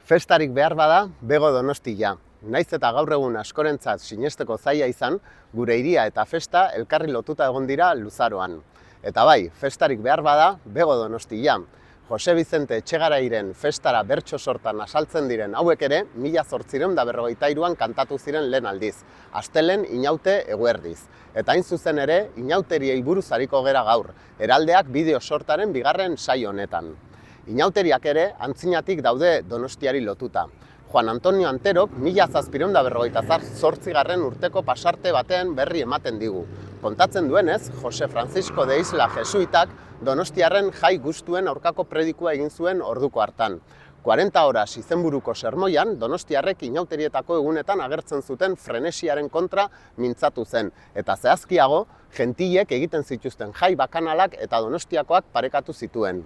Festarik behar bada, bego Donostia. Naiz eta gaur egun askorentzat sinesteko zaila izan, gure hiria eta festa elkarri lotuta egon dira luzaroan. Eta bai, festarik behar bada, bego Donostia. Jose Vicente Etxegarairen festara bertso sortan asaltzen diren hauek ere, 1853an kantatu ziren lehen aldiz, astelen inaute eguerdiz. Eta hain zuzen ere, inauteriei buruz ariko gera gaur, heraldeak bideo sortaren bigarren saio honetan. Inauteriak ere antzinatik daude Donostiari lotuta. Juan Antonio Anterok 1758 urteko pasarte batean berri ematen digu. Kontatzen duenez, Jose Francisco de Isla jesuitak Donostiarren jai gustuen aurkako predikua egin zuen orduko hartan. 40 horas izenburuko sermoian, Donostiarrek inauterietako egunetan agertzen zuten frenesiaren kontra mintzatu zen. Eta zehazkiago, gentilek egiten zituzten jai bakanalak eta Donostiakoak parekatu zituen.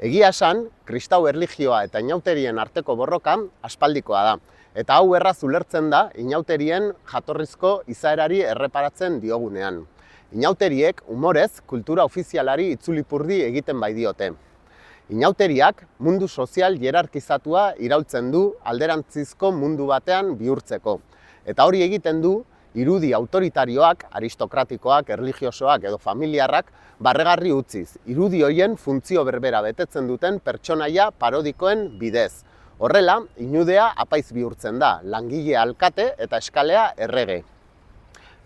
Egia esan, kristau erlijioa eta inauterien arteko borroka aspaldikoa da. Eta hau erraz ulertzen da inauterien jatorrizko izaerari erreparatzen diogunean. Inauteriek umorez kultura ofizialari itzulipurdi egiten bai diote. Inauteriak mundu sozial hierarkizatua iraultzen du alderantzizko mundu batean bihurtzeko. Eta hori egiten du irudi autoritarioak, aristokratikoak, erlijiosoak edo familiarrak barregarri utziz, irudi horien funtzio berbera betetzen duten pertsonaia parodikoen bidez. Horrela, inudea apaiz bihurtzen da, langile alkate eta eskalea errege.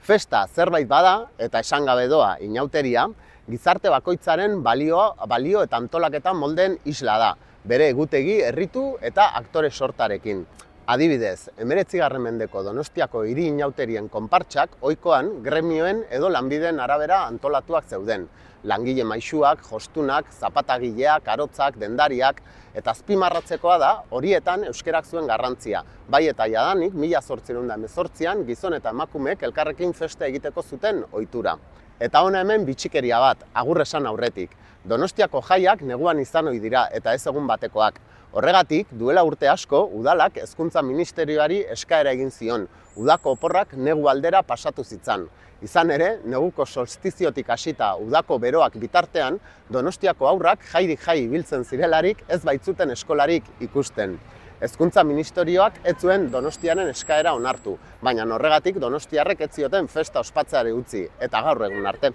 Festa zerbait bada eta esangabe doa inauteria, gizarte bakoitzaren balio eta antolaketa moldeen isla da, bere egutegi, erritu eta aktore sortarekin. Adibidez, 19. mendeko Donostiako hiri inauterien konpartsak ohikoan gremioen edo lanbideen arabera antolatuak zeuden. Langile maisuak, jostunak, zapatagileak, arotzak, dendariak, eta azpimarratzekoa da horietan euskerak zuen garrantzia. Bai eta jadanik 1818an gizon eta emakumeek elkarrekin festa egiteko zuten ohitura. Eta hona hemen bitxikeria bat, agur esan aurretik. Donostiako jaiak neguan izan ohi dira eta ez egun batekoak. Horregatik, duela urte asko, udalak hezkuntza ministerioari eskaera egin zion. Udako oporrak negu aldera pasatu zitzan. Izan ere, neguko solstiziotik hasita udako beroak bitartean, Donostiako haurrak jairik jai ibiltzen zirelarik ez baitzuten eskolarik ikusten. Hezkuntza ministerioak ez zuen Donostiaren eskaera onartu, baina horregatik Donostiarrek ez zioten festa ospatzeari utzi, eta gaur egun arte.